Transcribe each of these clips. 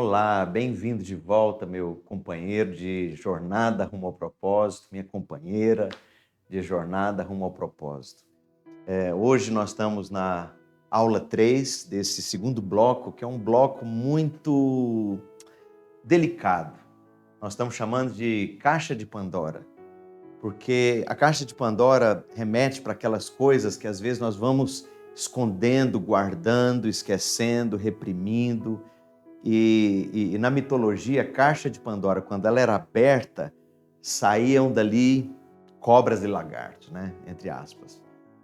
Olá, bem-vindo de volta, meu companheiro de jornada rumo ao propósito, minha companheira de jornada rumo ao propósito. Hoje nós estamos na aula 3 desse segundo bloco, que é um bloco muito delicado. Nós estamos chamando de Caixa de Pandora, porque a Caixa de Pandora remete para aquelas coisas que às vezes nós vamos escondendo, guardando, esquecendo, reprimindo. E na mitologia, a Caixa de Pandora, quando ela era aberta, saíam dali cobras e lagartos, né? Entre aspas.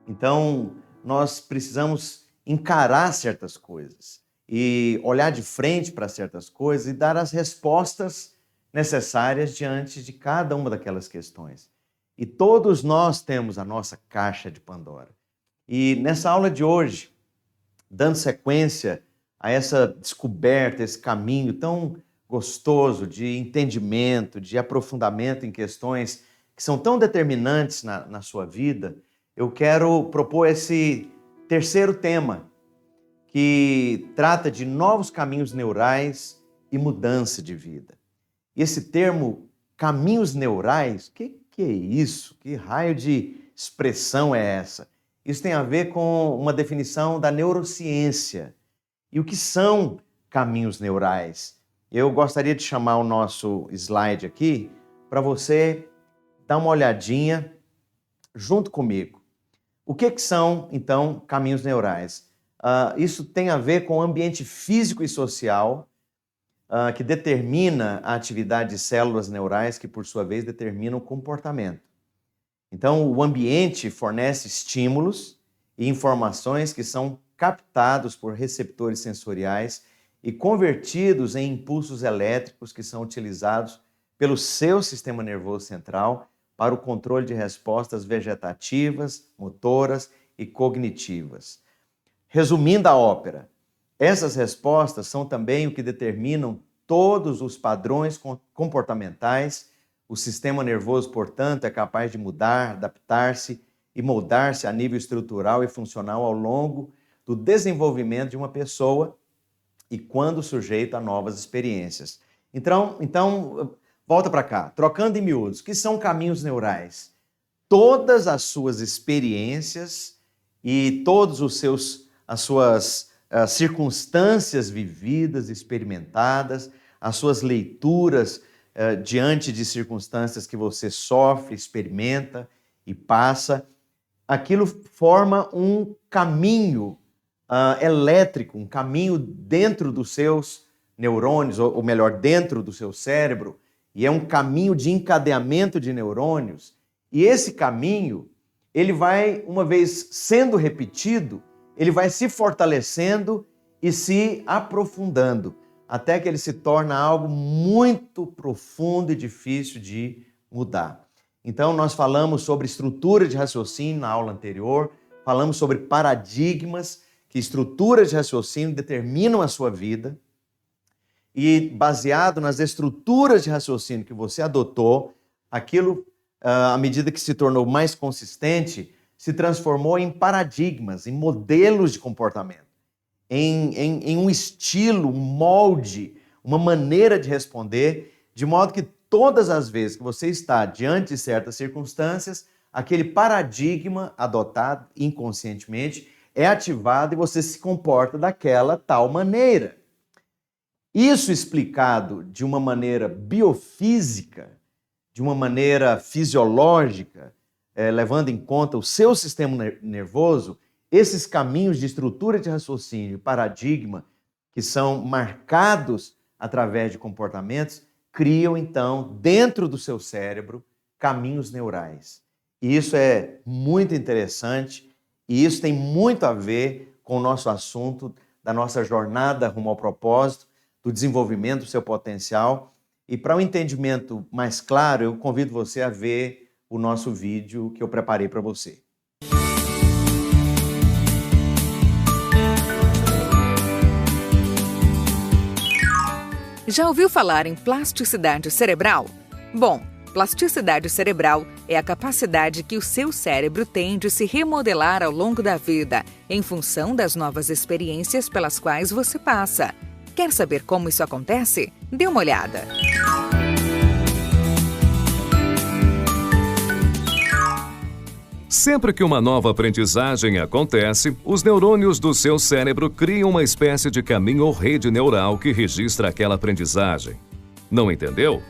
Então, nós precisamos encarar certas coisas e olhar de frente para certas coisas e dar as respostas necessárias diante de cada uma daquelas questões. E todos nós temos a nossa Caixa de Pandora. E nessa aula de hoje, dando sequência a essa descoberta, esse caminho tão gostoso de entendimento, de aprofundamento em questões que são tão determinantes na sua vida, eu quero propor esse terceiro tema, que trata de novos caminhos neurais e mudança de vida. E esse termo, caminhos neurais, que é isso? Que raio de expressão é essa? Isso tem a ver com uma definição da neurociência. E o que são caminhos neurais? Eu gostaria de chamar o nosso slide aqui para você dar uma olhadinha junto comigo. O que são, então, caminhos neurais? Isso tem a ver com o ambiente físico e social que determina a atividade de células neurais que, por sua vez, determinam o comportamento. Então, o ambiente fornece estímulos e informações que são captados por receptores sensoriais e convertidos em impulsos elétricos que são utilizados pelo seu sistema nervoso central para o controle de respostas vegetativas, motoras e cognitivas. Resumindo a ópera, essas respostas são também o que determinam todos os padrões comportamentais. O sistema nervoso, portanto, é capaz de mudar, adaptar-se e moldar-se a nível estrutural e funcional ao longo do desenvolvimento de uma pessoa e quando sujeito a novas experiências. Então volta para cá, trocando em miúdos, o que são caminhos neurais? Todas as suas experiências e todas as suas circunstâncias vividas, experimentadas, as suas leituras diante de circunstâncias que você sofre, experimenta e passa, aquilo forma um caminho elétrico, um caminho dentro dos seus neurônios, ou melhor, dentro do seu cérebro, e é um caminho de encadeamento de neurônios. E esse caminho, ele vai, uma vez sendo repetido, ele vai se fortalecendo e se aprofundando, até que ele se torna algo muito profundo e difícil de mudar. Então, nós falamos sobre estrutura de raciocínio na aula anterior, falamos sobre paradigmas, que estruturas de raciocínio determinam a sua vida, e baseado nas estruturas de raciocínio que você adotou, aquilo, à medida que se tornou mais consistente, se transformou em paradigmas, em modelos de comportamento, em um estilo, um molde, uma maneira de responder, de modo que todas as vezes que você está diante de certas circunstâncias, aquele paradigma adotado inconscientemente é ativado e você se comporta daquela tal maneira. Isso explicado de uma maneira biofísica, de uma maneira fisiológica, levando em conta o seu sistema nervoso, esses caminhos de estrutura de raciocínio, paradigma, que são marcados através de comportamentos, criam, então, dentro do seu cérebro, caminhos neurais. E isso é muito interessante e isso tem muito a ver com o nosso assunto da nossa jornada rumo ao propósito, do desenvolvimento do seu potencial. E para um entendimento mais claro, eu convido você a ver o nosso vídeo que eu preparei para você. Já ouviu falar em plasticidade cerebral? Bom, plasticidade cerebral é a capacidade que o seu cérebro tem de se remodelar ao longo da vida, em função das novas experiências pelas quais você passa. Quer saber como isso acontece? Dê uma olhada. Sempre que uma nova aprendizagem acontece, os neurônios do seu cérebro criam uma espécie de caminho ou rede neural que registra aquela aprendizagem. Não entendeu?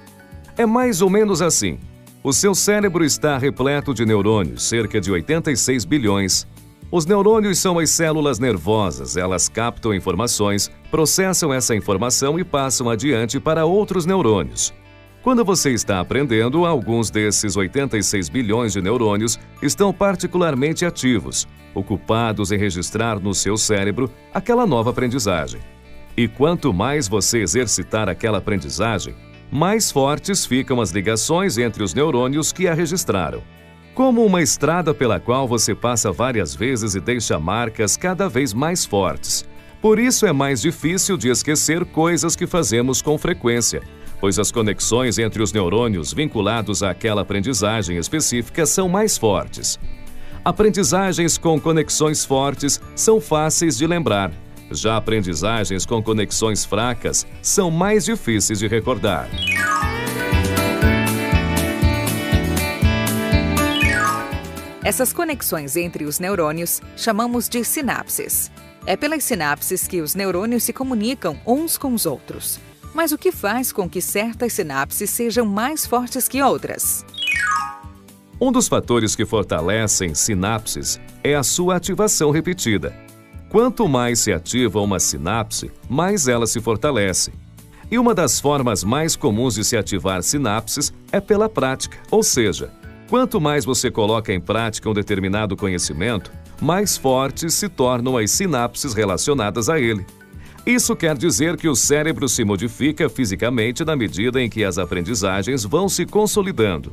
É mais ou menos assim. O seu cérebro está repleto de neurônios, cerca de 86 bilhões. Os neurônios são as células nervosas, elas captam informações, processam essa informação e passam adiante para outros neurônios. Quando você está aprendendo, alguns desses 86 bilhões de neurônios estão particularmente ativos, ocupados em registrar no seu cérebro aquela nova aprendizagem. E quanto mais você exercitar aquela aprendizagem, mais fortes ficam as ligações entre os neurônios que a registraram. Como uma estrada pela qual você passa várias vezes e deixa marcas cada vez mais fortes. Por isso é mais difícil de esquecer coisas que fazemos com frequência, pois as conexões entre os neurônios vinculados àquela aprendizagem específica são mais fortes. Aprendizagens com conexões fortes são fáceis de lembrar, já aprendizagens com conexões fracas são mais difíceis de recordar. Essas conexões entre os neurônios chamamos de sinapses. É pelas sinapses que os neurônios se comunicam uns com os outros. Mas o que faz com que certas sinapses sejam mais fortes que outras? Um dos fatores que fortalecem sinapses é a sua ativação repetida. Quanto mais se ativa uma sinapse, mais ela se fortalece. E uma das formas mais comuns de se ativar sinapses é pela prática, ou seja, quanto mais você coloca em prática um determinado conhecimento, mais fortes se tornam as sinapses relacionadas a ele. Isso quer dizer que o cérebro se modifica fisicamente na medida em que as aprendizagens vão se consolidando.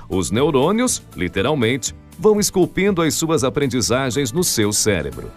Os neurônios, literalmente, vão esculpindo as suas aprendizagens no seu cérebro.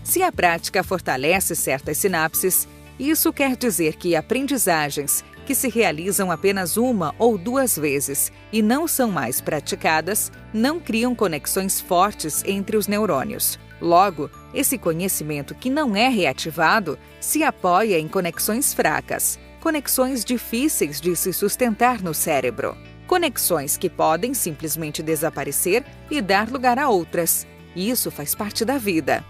Se a prática fortalece certas sinapses, isso quer dizer que aprendizagens que se realizam apenas uma ou duas vezes e não são mais praticadas, não criam conexões fortes entre os neurônios. Logo, esse conhecimento que não é reativado se apoia em conexões fracas, conexões difíceis de se sustentar no cérebro, conexões que podem simplesmente desaparecer e dar lugar a outras. Isso faz parte da vida.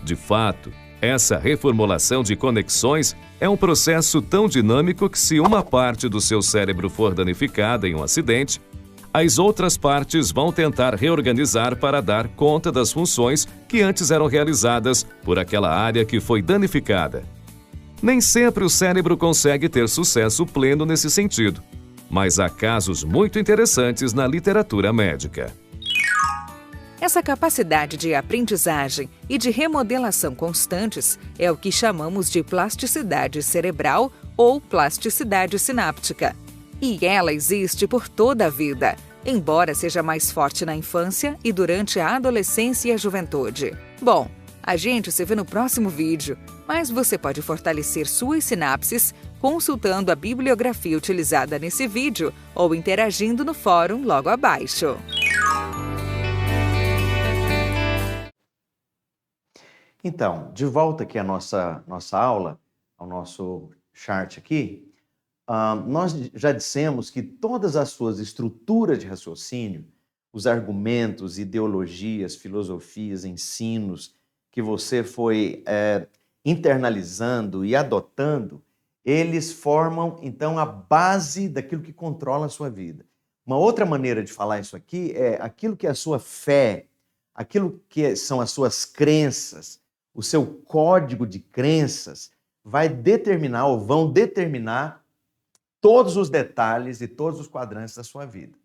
De fato, essa reformulação de conexões é um processo tão dinâmico que, se uma parte do seu cérebro for danificada em um acidente, as outras partes vão tentar reorganizar para dar conta das funções que antes eram realizadas por aquela área que foi danificada. Nem sempre o cérebro consegue ter sucesso pleno nesse sentido, mas há casos muito interessantes na literatura médica. Essa capacidade de aprendizagem e de remodelação constantes é o que chamamos de plasticidade cerebral ou plasticidade sináptica. E ela existe por toda a vida, embora seja mais forte na infância e durante a adolescência e a juventude. Bom, a gente se vê no próximo vídeo, mas você pode fortalecer suas sinapses consultando a bibliografia utilizada nesse vídeo ou interagindo no fórum logo abaixo. Então, de volta aqui à nossa aula, ao nosso chart aqui, nós já dissemos que todas as suas estruturas de raciocínio, os argumentos, ideologias, filosofias, ensinos que você foi internalizando e adotando, eles formam, então, a base daquilo que controla a sua vida. Uma outra maneira de falar isso aqui é aquilo que é a sua fé, aquilo que são as suas crenças, o seu código de crenças vai determinar ou vão determinar todos os detalhes e todos os quadrantes da sua vida.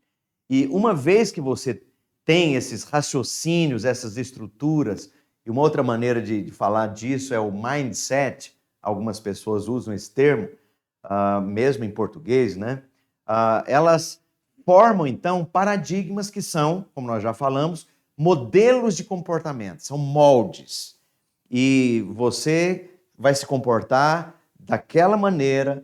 E uma vez que você tem esses raciocínios, essas estruturas, e uma outra maneira de falar disso é o mindset, algumas pessoas usam esse termo, mesmo em português, né? Elas formam, então, paradigmas que são, como nós já falamos, modelos de comportamento, são moldes. E você vai se comportar daquela maneira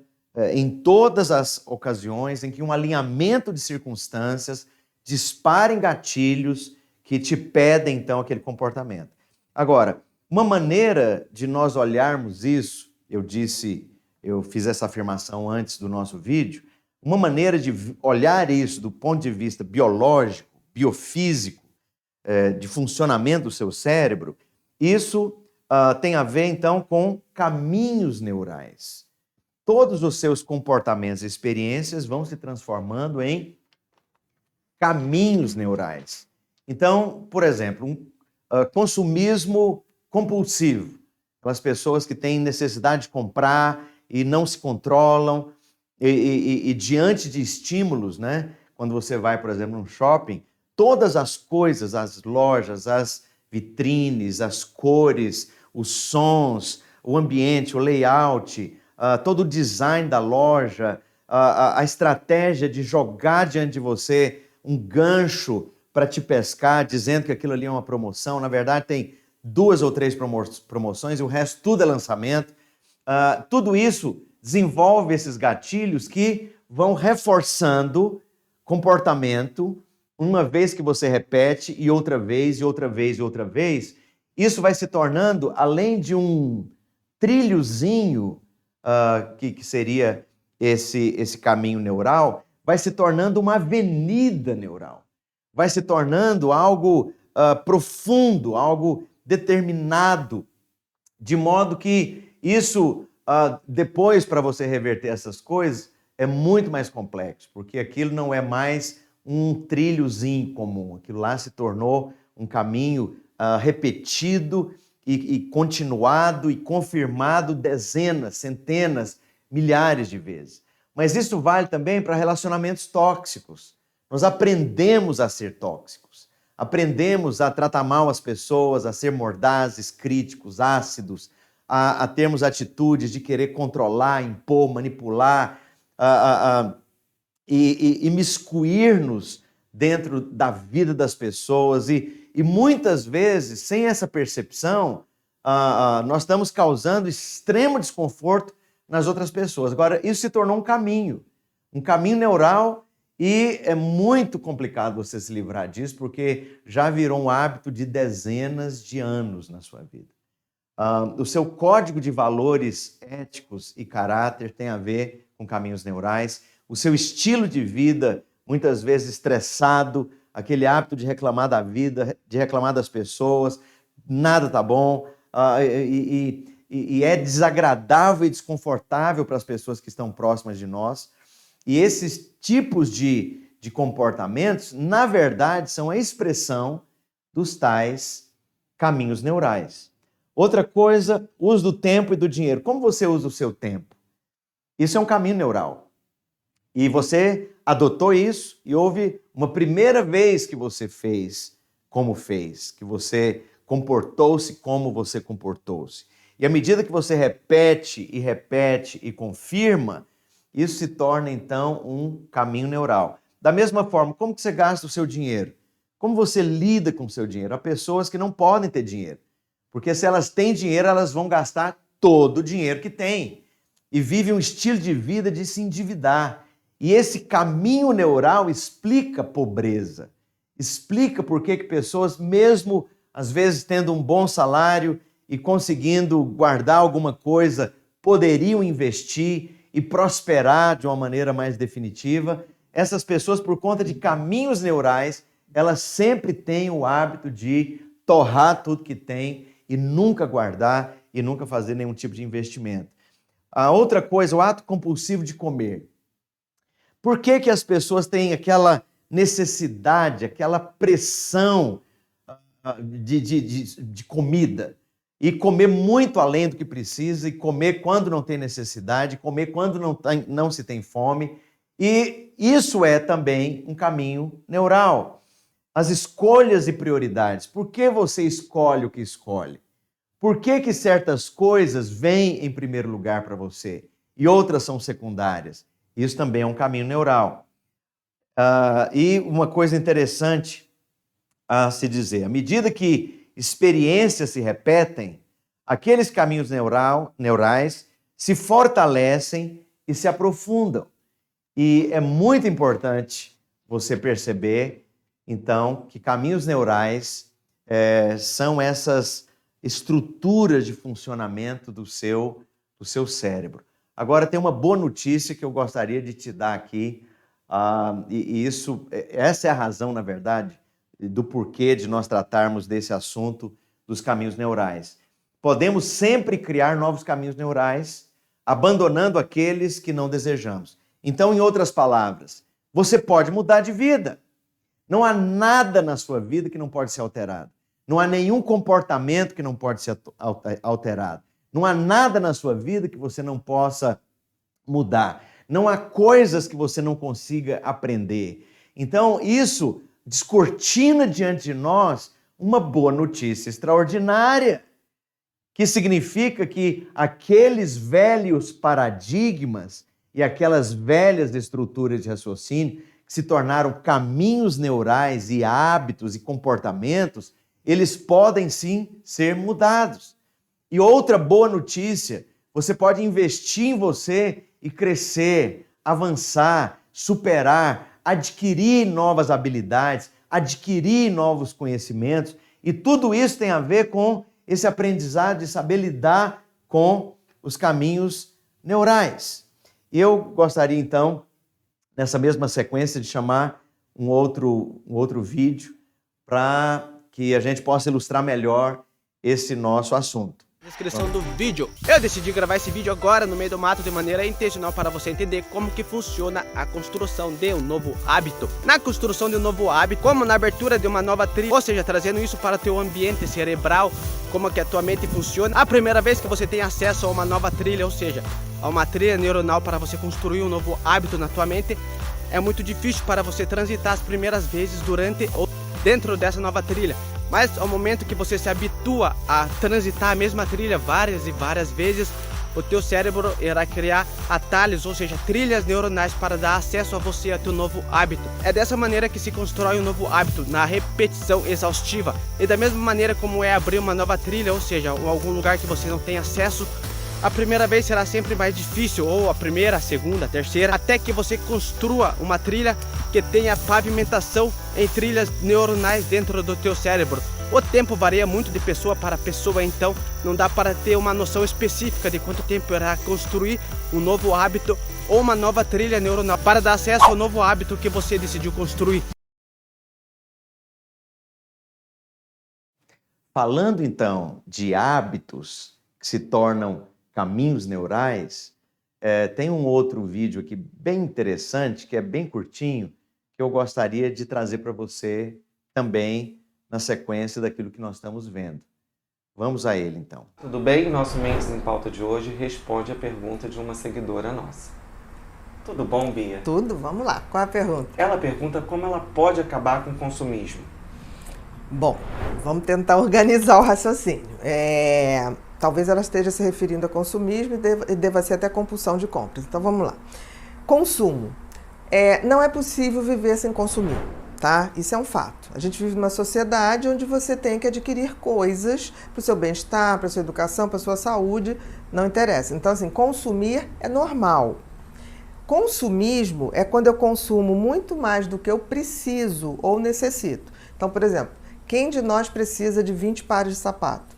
em todas as ocasiões em que um alinhamento de circunstâncias disparem gatilhos que te pedem, então, aquele comportamento. Agora, uma maneira de nós olharmos isso, eu fiz essa afirmação antes do nosso vídeo, uma maneira de olhar isso do ponto de vista biológico, biofísico, de funcionamento do seu cérebro, isso tem a ver, então, com caminhos neurais. Todos os seus comportamentos e experiências vão se transformando em caminhos neurais. Então, por exemplo, consumismo compulsivo. Aquelas pessoas que têm necessidade de comprar e não se controlam, e diante de estímulos, né? Quando você vai, por exemplo, num shopping, todas as coisas, as lojas, as vitrines, as cores, os sons, o ambiente, o layout, todo o design da loja, a estratégia de jogar diante de você um gancho para te pescar, dizendo que aquilo ali é uma promoção. Na verdade, tem 2 ou 3 promoções e o resto tudo é lançamento. Tudo isso desenvolve esses gatilhos que vão reforçando comportamento, uma vez que você repete, e outra vez, e outra vez, e outra vez. Isso vai se tornando, além de um trilhozinho, que seria esse caminho neural, vai se tornando uma avenida neural. Vai se tornando algo profundo, algo determinado, de modo que isso, depois, para você reverter essas coisas, é muito mais complexo, porque aquilo não é mais um trilhozinho comum, aquilo lá se tornou um caminho repetido e continuado e confirmado dezenas, centenas, milhares de vezes. Mas isso vale também para relacionamentos tóxicos. Nós aprendemos a ser tóxicos, aprendemos a tratar mal as pessoas, a ser mordazes, críticos, ácidos, a termos atitudes de querer controlar, impor, manipular, e imiscuir-nos dentro da vida das pessoas. E muitas vezes, sem essa percepção, nós estamos causando extremo desconforto nas outras pessoas. Agora, isso se tornou um caminho neural, e é muito complicado você se livrar disso, porque já virou um hábito de dezenas de anos na sua vida. O seu código de valores éticos e caráter tem a ver com caminhos neurais. O seu estilo de vida, muitas vezes estressado, aquele hábito de reclamar da vida, de reclamar das pessoas, nada tá bom, e é desagradável e desconfortável para as pessoas que estão próximas de nós. E esses tipos de comportamentos, na verdade, são a expressão dos tais caminhos neurais. Outra coisa, uso do tempo e do dinheiro. Como você usa o seu tempo? Isso é um caminho neural. E você adotou isso, e houve uma primeira vez que você fez como fez, que você comportou-se como você comportou-se. E à medida que você repete e confirma, isso se torna, então, um caminho neural. Da mesma forma, como que você gasta o seu dinheiro? Como você lida com o seu dinheiro? Há pessoas que não podem ter dinheiro, porque se elas têm dinheiro, elas vão gastar todo o dinheiro que têm e vivem um estilo de vida de se endividar. E esse caminho neural explica pobreza, explica por que pessoas, mesmo às vezes tendo um bom salário e conseguindo guardar alguma coisa, poderiam investir e prosperar de uma maneira mais definitiva. Essas pessoas, por conta de caminhos neurais, elas sempre têm o hábito de torrar tudo que tem e nunca guardar e nunca fazer nenhum tipo de investimento. A outra coisa, o ato compulsivo de comer. Por que as pessoas têm aquela necessidade, aquela pressão de comida? E comer muito além do que precisa, e comer quando não tem necessidade, comer quando não se tem fome. E isso é também um caminho neural. As escolhas e prioridades. Por que você escolhe o que escolhe? Por que certas coisas vêm em primeiro lugar para você e outras são secundárias? Isso também é um caminho neural. E uma coisa interessante a se dizer, à medida que experiências se repetem, aqueles caminhos neurais se fortalecem e se aprofundam. E é muito importante você perceber então, que caminhos neurais são essas estruturas de funcionamento do seu cérebro. Agora, tem uma boa notícia que eu gostaria de te dar aqui, essa é a razão, na verdade, do porquê de nós tratarmos desse assunto dos caminhos neurais. Podemos sempre criar novos caminhos neurais, abandonando aqueles que não desejamos. Então, em outras palavras, você pode mudar de vida. Não há nada na sua vida que não pode ser alterado. Não há nenhum comportamento que não pode ser alterado. Não há nada na sua vida que você não possa mudar. Não há coisas que você não consiga aprender. Então, isso descortina diante de nós uma boa notícia extraordinária, que significa que aqueles velhos paradigmas e aquelas velhas estruturas de raciocínio que se tornaram caminhos neurais e hábitos e comportamentos, eles podem sim ser mudados. E outra boa notícia, você pode investir em você e crescer, avançar, superar, adquirir novas habilidades, adquirir novos conhecimentos, e tudo isso tem a ver com esse aprendizado de saber lidar com os caminhos neurais. Eu gostaria, então, nessa mesma sequência, de chamar um outro vídeo para que a gente possa ilustrar melhor esse nosso assunto. Descrição do vídeo. Eu decidi gravar esse vídeo agora no meio do mato de maneira intencional para você entender como que funciona a construção de um novo hábito. Na construção de um novo hábito, como na abertura de uma nova trilha, ou seja, trazendo isso para o teu ambiente cerebral, como que a tua mente funciona. A primeira vez que você tem acesso a uma nova trilha, ou seja, a uma trilha neuronal para você construir um novo hábito na tua mente, é muito difícil para você transitar as primeiras vezes durante ou dentro dessa nova trilha. Mas ao momento que você se habitua a transitar a mesma trilha várias e várias vezes, o teu cérebro irá criar atalhos, ou seja, trilhas neuronais para dar acesso a você a teu novo hábito. É dessa maneira que se constrói um novo hábito, na repetição exaustiva. E da mesma maneira como é abrir uma nova trilha, ou seja, algum lugar que você não tem acesso, a primeira vez será sempre mais difícil, ou a primeira, a segunda, a terceira, até que você construa uma trilha que tenha pavimentação em trilhas neuronais dentro do teu cérebro. O tempo varia muito de pessoa para pessoa, então não dá para ter uma noção específica de quanto tempo irá construir um novo hábito ou uma nova trilha neuronal para dar acesso ao novo hábito que você decidiu construir. Falando então de hábitos que se tornam caminhos neurais, tem um outro vídeo aqui bem interessante, que é bem curtinho, que eu gostaria de trazer para você também na sequência daquilo que nós estamos vendo. Vamos a ele, então. Tudo bem? Nosso Mentes em Pauta de hoje responde a pergunta de uma seguidora nossa. Tudo bom, Bia? Tudo, vamos lá. Qual é a pergunta? Ela pergunta como ela pode acabar com o consumismo. Bom, vamos tentar organizar o raciocínio. Talvez ela esteja se referindo a consumismo e deva ser até compulsão de compras. Então vamos lá. Consumo. Não é possível viver sem consumir, tá? Isso é um fato. A gente vive numa sociedade onde você tem que adquirir coisas para o seu bem-estar, para a sua educação, para a sua saúde, não interessa. Então, assim, consumir é normal. Consumismo é quando eu consumo muito mais do que eu preciso ou necessito. Então, por exemplo, quem de nós precisa de 20 pares de sapato?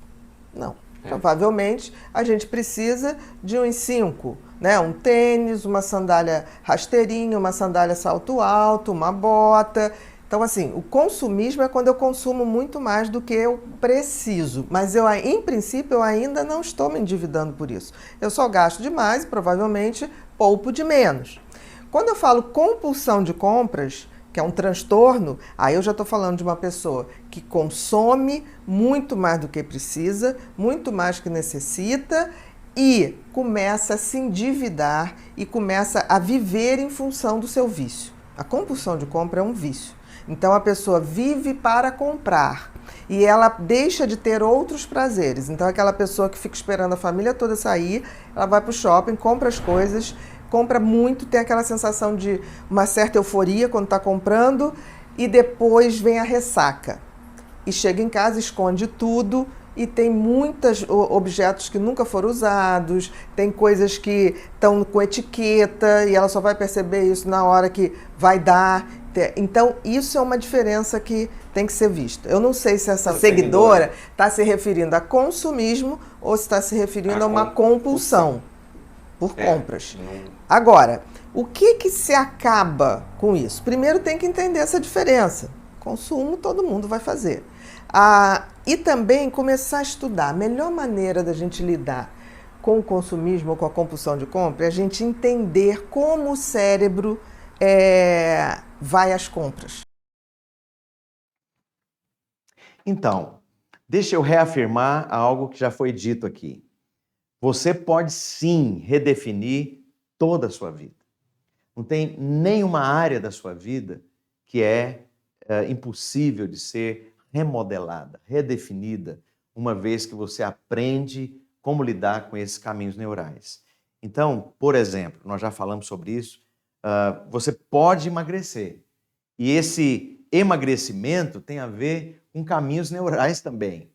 Não. Provavelmente a gente precisa de uns 5, né? Um tênis, uma sandália rasteirinha, uma sandália salto alto, uma bota. Então, assim, o consumismo é quando eu consumo muito mais do que eu preciso. Mas em princípio, eu ainda não estou me endividando por isso. Eu só gasto demais e provavelmente poupo de menos. Quando eu falo compulsão de compras, que é um transtorno, aí eu já estou falando de uma pessoa que consome muito mais do que precisa, muito mais do que necessita e começa a se endividar e começa a viver em função do seu vício. A compulsão de compra é um vício. Então a pessoa vive para comprar e ela deixa de ter outros prazeres. Então aquela pessoa que fica esperando a família toda sair, ela vai para o shopping, compra as coisas, compra muito, tem aquela sensação de uma certa euforia quando está comprando e depois vem a ressaca. E chega em casa, esconde tudo e tem muitos objetos que nunca foram usados, tem coisas que estão com etiqueta e ela só vai perceber isso na hora que vai dar. Então, isso é uma diferença que tem que ser vista. Eu não sei se essa seguidora está se referindo a consumismo ou se está se referindo a uma compulsão por compras. Agora, o que se acaba com isso? Primeiro tem que entender essa diferença. Consumo todo mundo vai fazer. E também começar a estudar. A melhor maneira da gente lidar com o consumismo ou com a compulsão de compra é a gente entender como o cérebro vai às compras. Então, deixa eu reafirmar algo que já foi dito aqui. Você pode sim redefinir toda a sua vida. Não tem nenhuma área da sua vida que é impossível de ser remodelada, redefinida, uma vez que você aprende como lidar com esses caminhos neurais. Então, por exemplo, nós já falamos sobre isso, você pode emagrecer. E esse emagrecimento tem a ver com caminhos neurais também.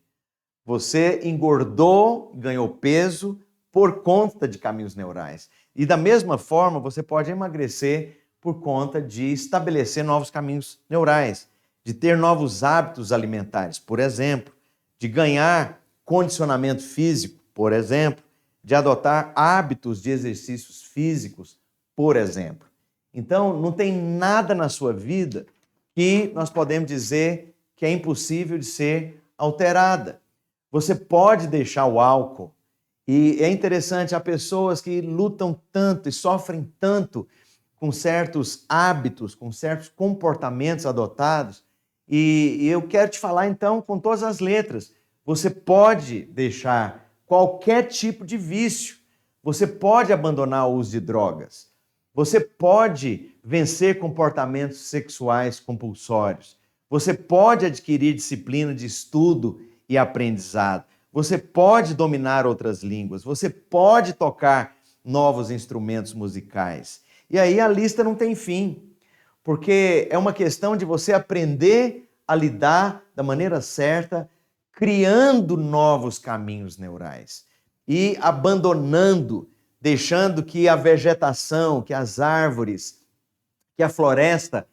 Você engordou, ganhou peso por conta de caminhos neurais. E da mesma forma, você pode emagrecer por conta de estabelecer novos caminhos neurais, de ter novos hábitos alimentares, por exemplo, de ganhar condicionamento físico, por exemplo, de adotar hábitos de exercícios físicos, por exemplo. Então, não tem nada na sua vida que nós podemos dizer que é impossível de ser alterada. Você pode deixar o álcool. E é interessante, há pessoas que lutam tanto e sofrem tanto com certos hábitos, com certos comportamentos adotados. E eu quero te falar então com todas as letras. Você pode deixar qualquer tipo de vício. Você pode abandonar o uso de drogas. Você pode vencer comportamentos sexuais compulsórios. Você pode adquirir disciplina de estudo e aprendizado. Você pode dominar outras línguas. Você pode tocar novos instrumentos musicais. E aí a lista não tem fim, porque é uma questão de você aprender a lidar da maneira certa, criando novos caminhos neurais e abandonando, deixando que a vegetação, que as árvores, que a floresta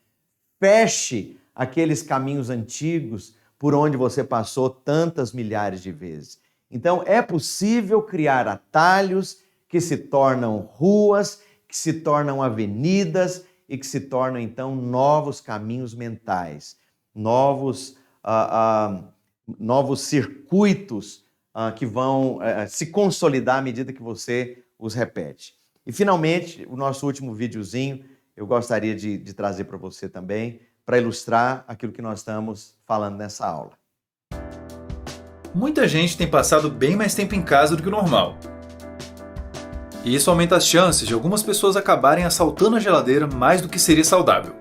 feche aqueles caminhos antigos por onde você passou tantas milhares de vezes. Então, é possível criar atalhos que se tornam ruas, que se tornam avenidas e que se tornam, então, novos caminhos mentais, novos circuitos que vão se consolidar à medida que você os repete. E, finalmente, o nosso último videozinho, eu gostaria de trazer para você também, para ilustrar aquilo que nós estamos falando nessa aula. Muita gente tem passado bem mais tempo em casa do que o normal. E isso aumenta as chances de algumas pessoas acabarem assaltando a geladeira mais do que seria saudável.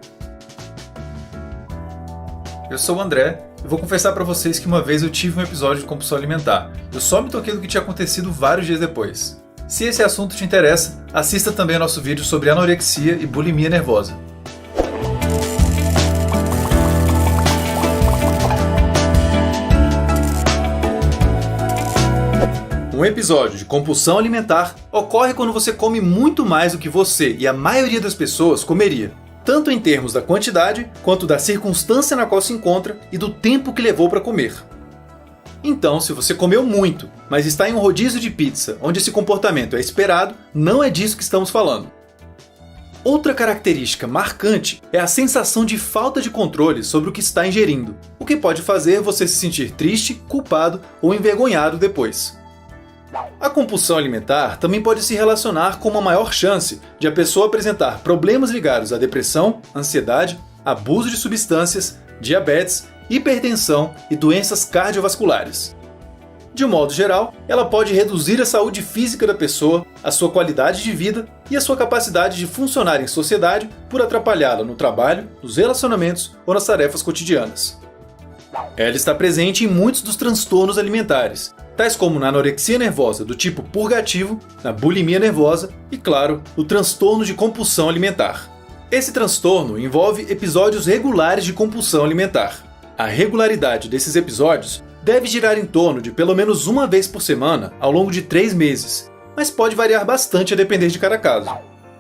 Eu sou o André e vou confessar para vocês que uma vez eu tive um episódio de compulsão alimentar. Eu só me toquei do que tinha acontecido vários dias depois. Se esse assunto te interessa, assista também ao nosso vídeo sobre anorexia e bulimia nervosa. Um episódio de compulsão alimentar ocorre quando você come muito mais do que você e a maioria das pessoas comeria, tanto em termos da quantidade, quanto da circunstância na qual se encontra e do tempo que levou para comer. Então, se você comeu muito, mas está em um rodízio de pizza onde esse comportamento é esperado, não é disso que estamos falando. Outra característica marcante é a sensação de falta de controle sobre o que está ingerindo, o que pode fazer você se sentir triste, culpado ou envergonhado depois. A compulsão alimentar também pode se relacionar com uma maior chance de a pessoa apresentar problemas ligados à depressão, ansiedade, abuso de substâncias, diabetes, hipertensão e doenças cardiovasculares. De um modo geral, ela pode reduzir a saúde física da pessoa, a sua qualidade de vida e a sua capacidade de funcionar em sociedade por atrapalhá-la no trabalho, nos relacionamentos ou nas tarefas cotidianas. Ela está presente em muitos dos transtornos alimentares, tais como na anorexia nervosa do tipo purgativo, na bulimia nervosa e, claro, no transtorno de compulsão alimentar. Esse transtorno envolve episódios regulares de compulsão alimentar. A regularidade desses episódios deve girar em torno de pelo menos uma vez por semana ao longo de 3 meses, mas pode variar bastante a depender de cada caso.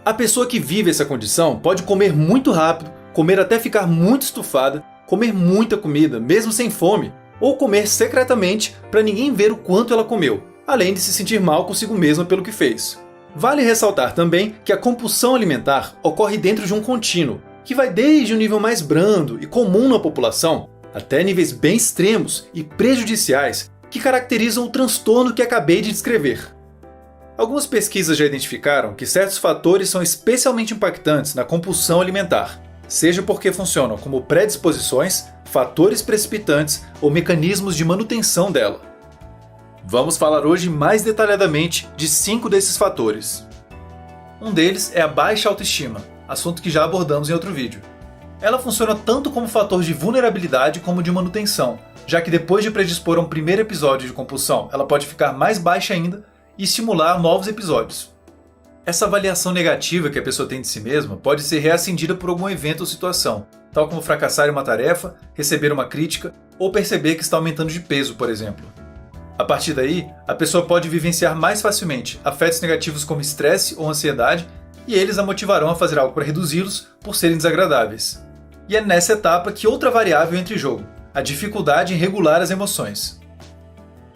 A pessoa que vive essa condição pode comer muito rápido, comer até ficar muito estufada, comer muita comida, mesmo sem fome, ou comer secretamente para ninguém ver o quanto ela comeu, além de se sentir mal consigo mesma pelo que fez. Vale ressaltar também que a compulsão alimentar ocorre dentro de um contínuo, que vai desde o nível mais brando e comum na população, até níveis bem extremos e prejudiciais que caracterizam o transtorno que acabei de descrever. Algumas pesquisas já identificaram que certos fatores são especialmente impactantes na compulsão alimentar, seja porque funcionam como predisposições, fatores precipitantes ou mecanismos de manutenção dela. Vamos falar hoje mais detalhadamente de 5 desses fatores. Um deles é a baixa autoestima, assunto que já abordamos em outro vídeo. Ela funciona tanto como fator de vulnerabilidade como de manutenção, já que depois de predispor a um primeiro episódio de compulsão, ela pode ficar mais baixa ainda e estimular novos episódios. Essa avaliação negativa que a pessoa tem de si mesma pode ser reacendida por algum evento ou situação, tal como fracassar em uma tarefa, receber uma crítica ou perceber que está aumentando de peso, por exemplo. A partir daí, a pessoa pode vivenciar mais facilmente afetos negativos como estresse ou ansiedade, e eles a motivarão a fazer algo para reduzi-los por serem desagradáveis. E é nessa etapa que outra variável entra em jogo, a dificuldade em regular as emoções.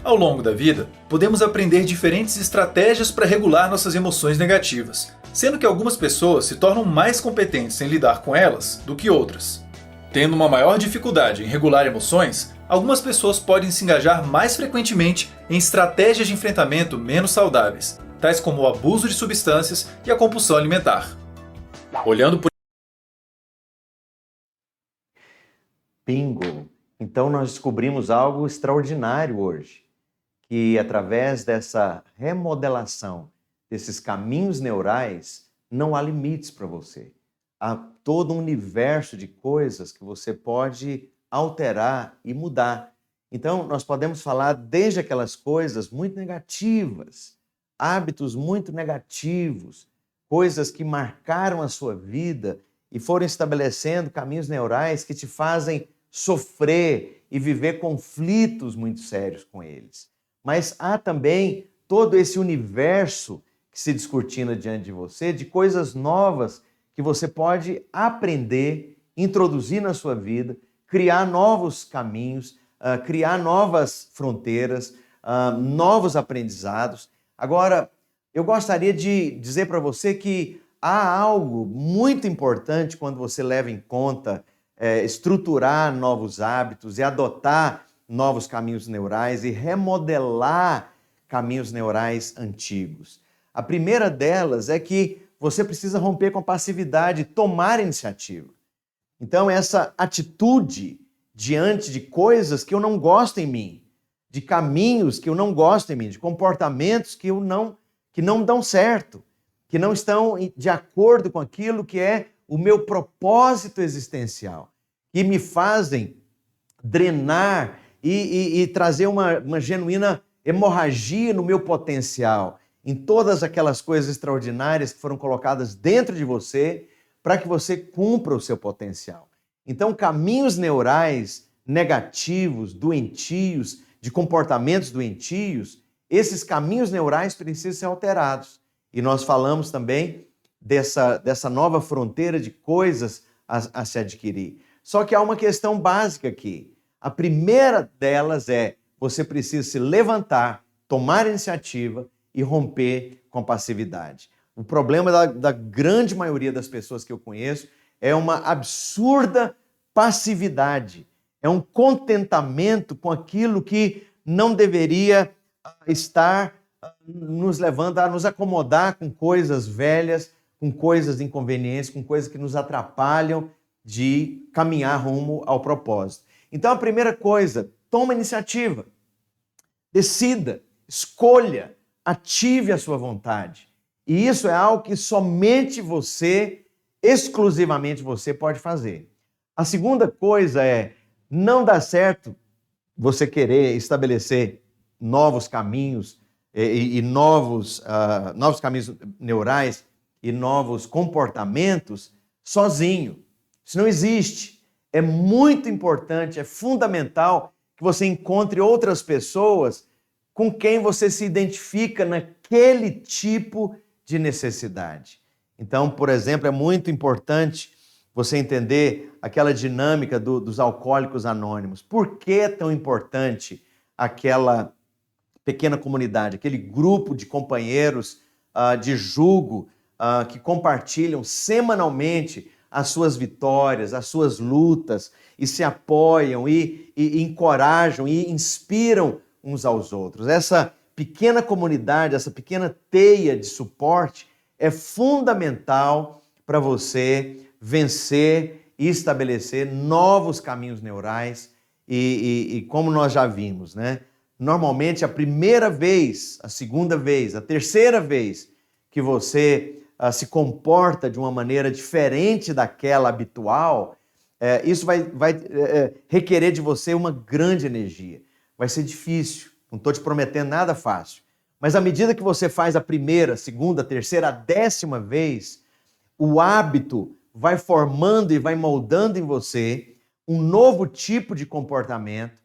Ao longo da vida, podemos aprender diferentes estratégias para regular nossas emoções negativas, sendo que algumas pessoas se tornam mais competentes em lidar com elas do que outras. Tendo uma maior dificuldade em regular emoções, algumas pessoas podem se engajar mais frequentemente em estratégias de enfrentamento menos saudáveis, tais como o abuso de substâncias e a compulsão alimentar. Olhando por Bingo! Então nós descobrimos algo extraordinário hoje, que através dessa remodelação desses caminhos neurais, não há limites para você. Há todo um universo de coisas que você pode alterar e mudar. Então, nós podemos falar desde aquelas coisas muito negativas, hábitos muito negativos, coisas que marcaram a sua vida e foram estabelecendo caminhos neurais que te fazem sofrer e viver conflitos muito sérios com eles. Mas há também todo esse universo que se descortina diante de você, de coisas novas que você pode aprender, introduzir na sua vida, criar novos caminhos, criar novas fronteiras, novos aprendizados. Agora, eu gostaria de dizer para você que há algo muito importante quando você leva em conta estruturar novos hábitos e adotar novos caminhos neurais e remodelar caminhos neurais antigos. A primeira delas é que você precisa romper com a passividade, tomar iniciativa. Então, essa atitude diante de coisas que eu não gosto em mim, de caminhos que eu não gosto em mim, de comportamentos que não dão certo, que não estão de acordo com aquilo que é o meu propósito existencial, que me fazem drenar e trazer uma genuína hemorragia no meu potencial, em todas aquelas coisas extraordinárias que foram colocadas dentro de você para que você cumpra o seu potencial. Então, caminhos neurais negativos, doentios, de comportamentos doentios, esses caminhos neurais precisam ser alterados. E nós falamos também dessa nova fronteira de coisas a se adquirir. Só que há uma questão básica aqui. A primeira delas é você precisa se levantar, tomar iniciativa e romper com a passividade. O problema da grande maioria das pessoas que eu conheço é uma absurda passividade, é um contentamento com aquilo que não deveria estar nos levando a nos acomodar com coisas velhas, com coisas inconvenientes, com coisas que nos atrapalham de caminhar rumo ao propósito. Então, a primeira coisa, toma iniciativa, decida, escolha, ative a sua vontade. E isso é algo que somente você, exclusivamente você, pode fazer. A segunda coisa é, não dá certo você querer estabelecer novos caminhos e novos caminhos neurais e novos comportamentos sozinho. Isso não existe. É muito importante, é fundamental que você encontre outras pessoas com quem você se identifica naquele tipo de necessidade. Então, por exemplo, é muito importante você entender aquela dinâmica dos alcoólicos anônimos. Por que é tão importante aquela pequena comunidade, aquele grupo de companheiros de jugo que compartilham semanalmente as suas vitórias, as suas lutas, e se apoiam e encorajam e inspiram uns aos outros. Essa pequena comunidade, essa pequena teia de suporte é fundamental para você vencer e estabelecer novos caminhos neurais e como nós já vimos, né? Normalmente a primeira vez, a segunda vez, a terceira vez que você se comporta de uma maneira diferente daquela habitual, isso vai requerer de você uma grande energia. Vai ser difícil, não estou te prometendo nada fácil. Mas à medida que você faz a primeira, segunda, terceira, a 10ª vez, o hábito vai formando e vai moldando em você um novo tipo de comportamento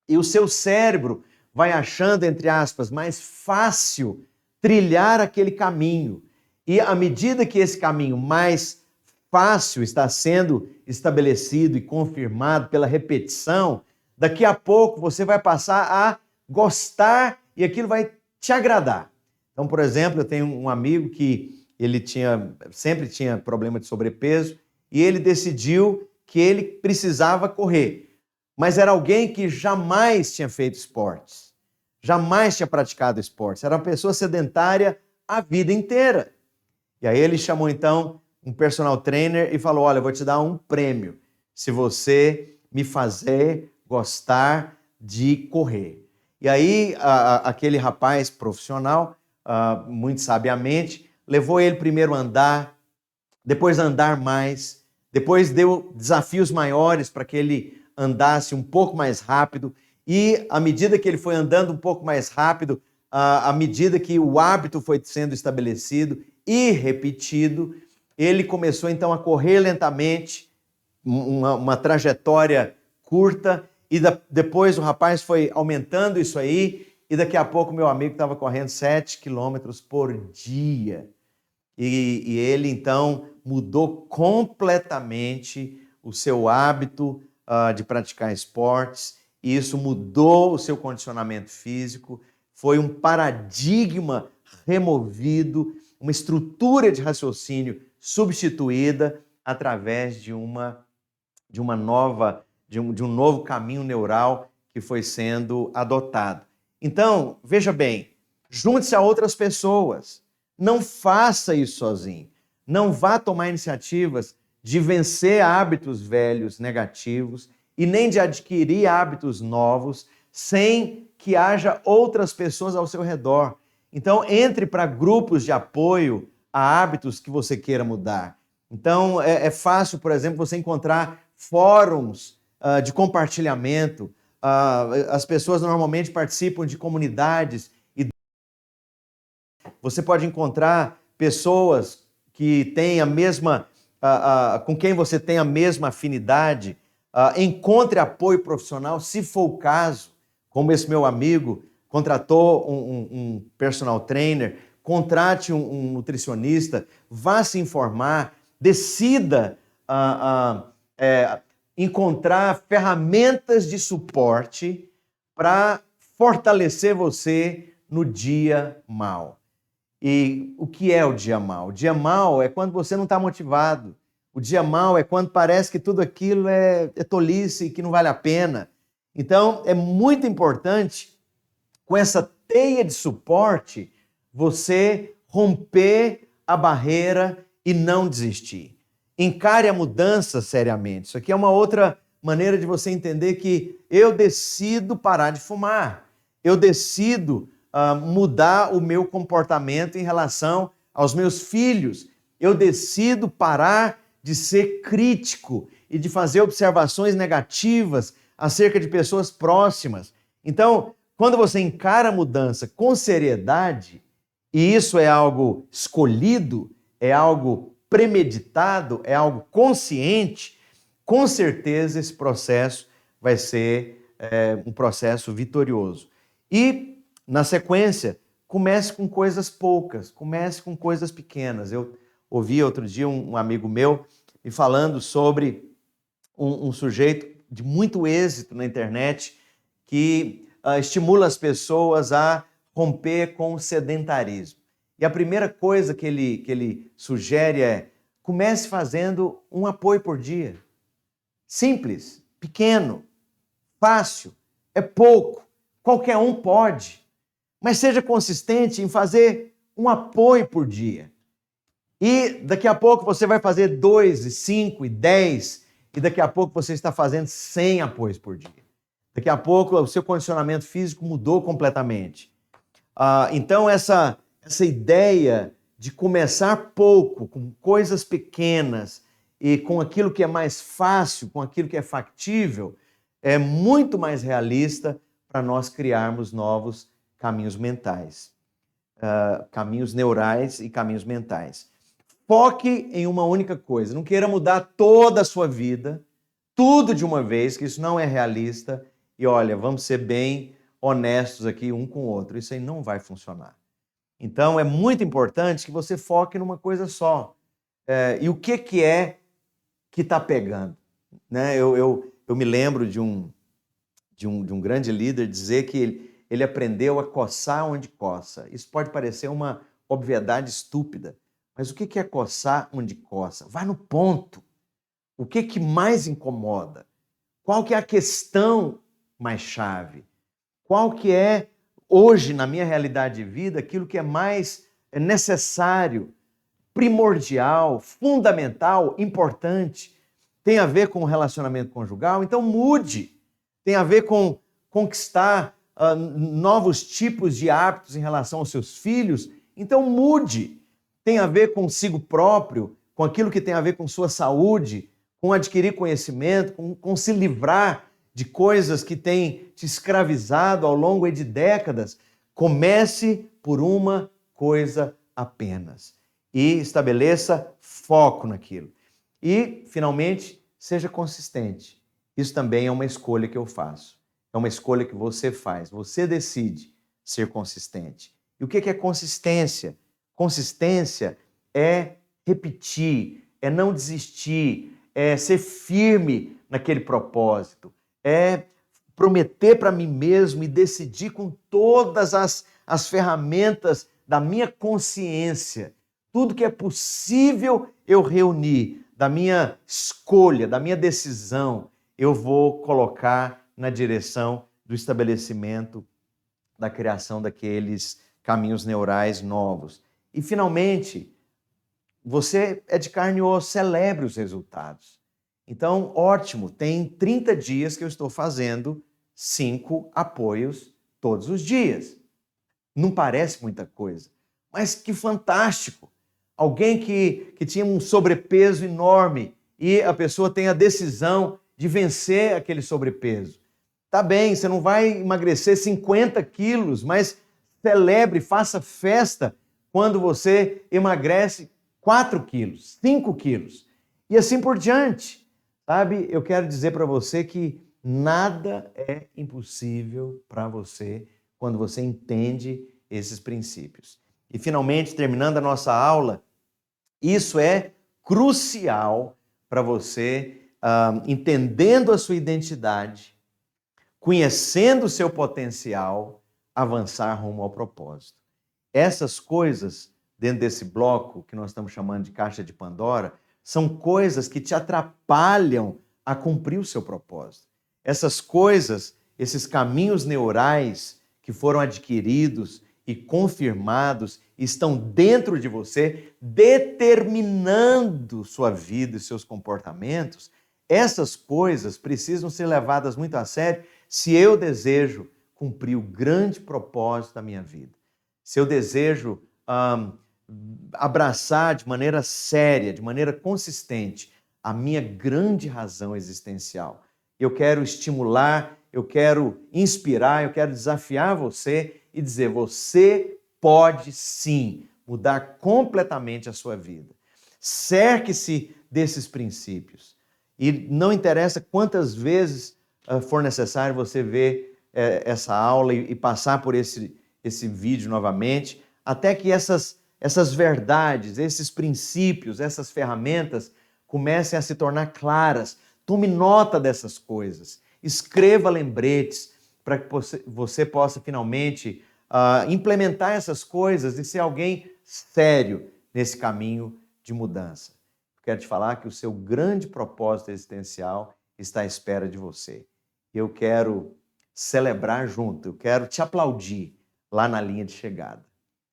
e o seu cérebro vai achando, entre aspas, mais fácil trilhar aquele caminho. E à medida que esse caminho mais fácil está sendo estabelecido e confirmado pela repetição, daqui a pouco você vai passar a gostar e aquilo vai te agradar. Então, por exemplo, eu tenho um amigo que ele sempre tinha problema de sobrepeso e ele decidiu que ele precisava correr. Mas era alguém que jamais tinha feito esportes, jamais tinha praticado esportes, era uma pessoa sedentária a vida inteira. E aí ele chamou então um personal trainer e falou: olha, eu vou te dar um prêmio se você me fazer gostar de correr. E aí aquele rapaz profissional, muito sabiamente, levou ele primeiro a andar, depois a andar mais, depois deu desafios maiores para que ele andasse um pouco mais rápido, e à medida que ele foi andando um pouco mais rápido, à medida que o hábito foi sendo estabelecido e repetido, ele começou então a correr lentamente, uma trajetória curta, e depois o rapaz foi aumentando isso aí, e daqui a pouco meu amigo estava correndo 7 quilômetros por dia. E ele então mudou completamente o seu hábito de praticar esportes, e isso mudou o seu condicionamento físico, foi um paradigma removido, uma estrutura de raciocínio substituída através de um novo caminho neural que foi sendo adotado. Então, veja bem, junte-se a outras pessoas, não faça isso sozinho, não vá tomar iniciativas de vencer hábitos velhos negativos e nem de adquirir hábitos novos sem que haja outras pessoas ao seu redor. Então, entre para grupos de apoio a hábitos que você queira mudar. Então, é fácil, por exemplo, você encontrar fóruns de compartilhamento. As pessoas normalmente participam de comunidades e você pode encontrar pessoas que têm a mesma, com quem você tem a mesma afinidade. Encontre apoio profissional, se for o caso, como esse meu amigo contratou um personal trainer, contrate um nutricionista, vá se informar, decida encontrar ferramentas de suporte para fortalecer você no dia mau. E o que é o dia mau? O dia mau é quando você não está motivado. O dia mau é quando parece que tudo aquilo é tolice e que não vale a pena. Então, é muito importante, com essa teia de suporte, você romper a barreira e não desistir. Encare a mudança seriamente. Isso aqui é uma outra maneira de você entender que eu decido parar de fumar. Eu decido mudar o meu comportamento em relação aos meus filhos. Eu decido parar de ser crítico e de fazer observações negativas acerca de pessoas próximas. Então, quando você encara a mudança com seriedade, e isso é algo escolhido, é algo premeditado, é algo consciente, com certeza esse processo vai ser um processo vitorioso. E, na sequência, comece com coisas poucas, comece com coisas pequenas. Eu ouvi outro dia um amigo meu e falando sobre um sujeito de muito êxito na internet que estimula as pessoas a romper com o sedentarismo. E a primeira coisa que ele sugere é: comece fazendo um apoio por dia. Simples, pequeno, fácil, é pouco, qualquer um pode. Mas seja consistente em fazer um apoio por dia. E daqui a pouco você vai fazer 2, e 5, e 10, e daqui a pouco você está fazendo 100 apoios por dia. Daqui a pouco o seu condicionamento físico mudou completamente. Então essa ideia de começar pouco, com coisas pequenas e com aquilo que é mais fácil, com aquilo que é factível, é muito mais realista para nós criarmos novos caminhos mentais, caminhos neurais e caminhos mentais. Foque em uma única coisa, não queira mudar toda a sua vida, tudo de uma vez, que isso não é realista. E olha, vamos ser bem honestos aqui um com o outro, isso aí não vai funcionar. Então é muito importante que você foque numa coisa só. E o que é que está pegando? Né? Eu me lembro de um grande líder dizer que ele aprendeu a coçar onde coça. Isso pode parecer uma obviedade estúpida, mas o que é coçar onde coça? Vai no ponto. O que mais incomoda? Qual que é a questão mais chave? Qual que é, hoje, na minha realidade de vida, aquilo que é mais necessário, primordial, fundamental, importante? Tem a ver com o relacionamento conjugal? Então mude. Tem a ver com conquistar novos tipos de hábitos em relação aos seus filhos? Então mude. Tem a ver consigo próprio, com aquilo que tem a ver com sua saúde, com adquirir conhecimento, com se livrar de coisas que têm te escravizado ao longo de décadas. Comece por uma coisa apenas e estabeleça foco naquilo. E, finalmente, seja consistente. Isso também é uma escolha que eu faço. É uma escolha que você faz. Você decide ser consistente. E o que é consistência? Consistência é repetir, é não desistir, é ser firme naquele propósito, é prometer para mim mesmo e decidir com todas as ferramentas da minha consciência, tudo que é possível eu reunir, da minha escolha, da minha decisão, eu vou colocar na direção do estabelecimento, da criação daqueles caminhos neurais novos. E, finalmente, você é de carne e osso, celebre os resultados. Então, ótimo, tem 30 dias que eu estou fazendo 5 apoios todos os dias. Não parece muita coisa, mas que fantástico. Alguém que tinha um sobrepeso enorme e a pessoa tem a decisão de vencer aquele sobrepeso. Tá bem, você não vai emagrecer 50 quilos, mas celebre, faça festa quando você emagrece 4 quilos, 5 quilos e assim por diante. Sabe, eu quero dizer para você que nada é impossível para você quando você entende esses princípios. E, finalmente, terminando a nossa aula, isso é crucial para você, entendendo a sua identidade, conhecendo o seu potencial, avançar rumo ao propósito. Essas coisas, dentro desse bloco que nós estamos chamando de caixa de Pandora, são coisas que te atrapalham a cumprir o seu propósito. Essas coisas, esses caminhos neurais que foram adquiridos e confirmados, estão dentro de você, determinando sua vida e seus comportamentos. Essas coisas precisam ser levadas muito a sério se eu desejo cumprir o grande propósito da minha vida. Se eu desejo abraçar de maneira séria, de maneira consistente, a minha grande razão existencial. Eu quero estimular, eu quero inspirar, eu quero desafiar você e dizer: você pode sim mudar completamente a sua vida. Cerque-se desses princípios. E não interessa quantas vezes for necessário você ver essa aula e passar por esse vídeo novamente, até que essas verdades, esses princípios, essas ferramentas comecem a se tornar claras. Tome nota dessas coisas. Escreva lembretes para que você possa finalmente implementar essas coisas e ser alguém sério nesse caminho de mudança. Quero te falar que o seu grande propósito existencial está à espera de você. Eu quero celebrar junto, eu quero te aplaudir lá na linha de chegada.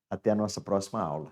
Até a nossa próxima aula.